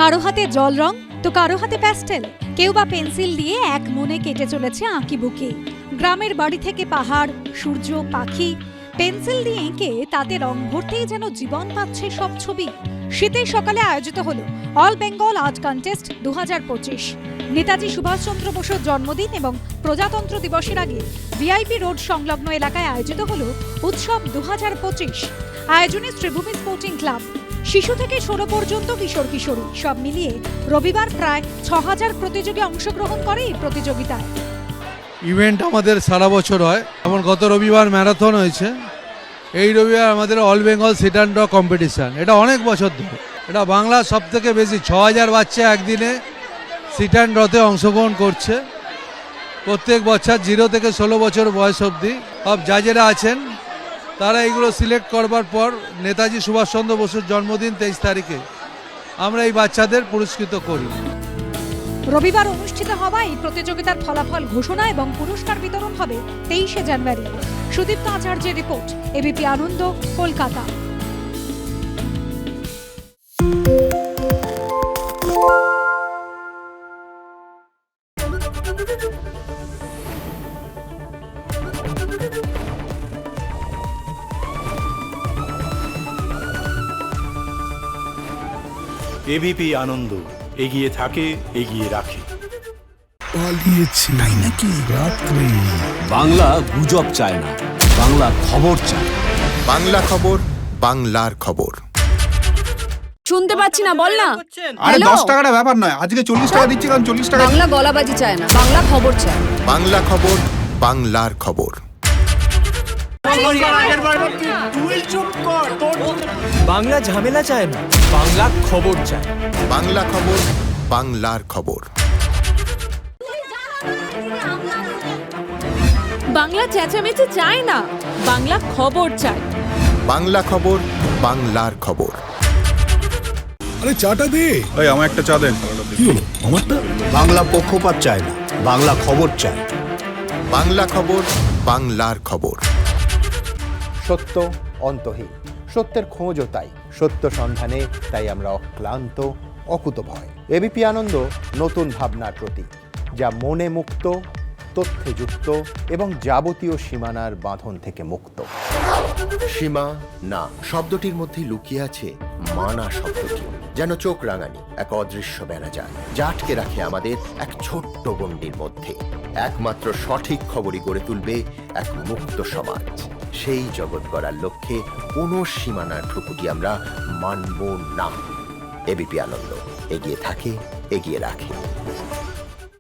কারো হাতে জল রং তো কারো হাতে প্যাস্টেল, কেউ বা পেন্সিল দিয়ে এক মনে কেটে চলেছে আঁকিবুকি। গ্রামের বাড়ি থেকে পাহাড়, সূর্য, পাখি, পেন্সিল দিয়ে এঁকে তাতে রং ভরতেই যেন জীবন পাচ্ছে সব ছবি। শীতের সকালে আয়োজিত হলো all Bengal art contest 2025। Netaji Subhashchandra বসুর জন্মদিন এবং প্রজাতন্ত্র দিবসের আগে ভিআইপি রোড সংলগ্ন এলাকায় আয়োজিত হলো উৎসব 2025। আয়োজনে শ্রীভূমি স্পোর্টিং ক্লাব, শিশু থেকে ষোলো পর্যন্ত কিশোর কিশোরী সব মিলিয়ে রবিবার প্রায় 6000 প্রতিযোগী অংশগ্রহণ করে এই প্রতিযোগিতায়। ইভেন্ট আমাদের সারা বছর হয়, যেমন গত রবিবার ম্যারাথন হয়েছে, এই রবিবার আমাদের all Bengal sit and draw competition. এটা অনেক বছর ধরে, এটা বাংলার সব থেকে বেশি 6000 বাচ্চা একদিনে সিট অ্যান্ড ড্রতে অংশগ্রহণ করছে। প্রত্যেক বছর 0 থেকে 16 বছর বয়স অবধি সব জাজেরা আছেন, তারা এইগুলো সিলেক্ট করবার পর নেতাজি সুভাষচন্দ্র বসুর জন্মদিন 23 তারিখে আমরা এই বাচ্চাদের পুরস্কৃত করি। রবিবার অনুষ্ঠিত হওয়া এই প্রতিযোগিতার ফলাফল ঘোষণা এবং পুরস্কার বিতরণ হবে 23শে জানুয়ারি। সুদীপ্ত আচার্যের রিপোর্ট, এবিপি আনন্দ, কলকাতা। এবিপি আনন্দ, এগিয়ে থাকে, এগিয়ে রাখে। পালিয়েছে তাই নাকি? রাত্রে বাংলা গুজব চায় না, বাংলা খবর চায়। বাংলা খবর, বাংলার খবর। শুনতে পাচ্ছি না, বল না। আরে 10 টাকাটা ব্যাপার নয়, আজকে 40 টাকা দিচ্ছি, কারণ 40 টাকা। বাংলা গলাবাজি চায় না, বাংলা খবর চায়। বাংলা খবর, বাংলার খবর। বাংলা ঝামেলা চায় না, বাংলা খবর চায়। বাংলা খবর, বাংলার খবর। বাংলা চেঁচামেচি চায় না, বাংলা খবর চায়। বাংলা খবর, বাংলার খবর। আরে চাটা দে। এই আমার একটা চা দেন। কি হলো আমারটা? বাংলা পক্ষপাত চায় না, বাংলা খবর চায়। বাংলা খবর, বাংলার খবর। সত্য অন্তহীন, সত্যের খোঁজও তাই, সত্য সন্ধানে তাই আমরা অক্লান্ত, অকুতভয়। এবিপি আনন্দ নতুন ভাবনার প্রতীক, যা মনে মুক্ত, তথ্যে যুক্ত এবং যাবতীয় সীমানার বাঁধন থেকে মুক্ত। সীমা না শব্দটির মধ্যে লুকিয়ে আছে মানা শব্দটি, যেন চোখ রাঙানি এক অদৃশ্য বেড়াজাল, যা আটকে রাখে আমাদের এক ছোট্ট গণ্ডির মধ্যে। একমাত্র সঠিক খবরই গড়ে তুলবে এক মুক্ত সমাজ। সেই জগৎ গড়ার লক্ষ্যে কোনো সীমানার ঠুকুটি আমরা মানব না। এবিপি আনন্দ, এগিয়ে থাকে, এগিয়ে রাখে।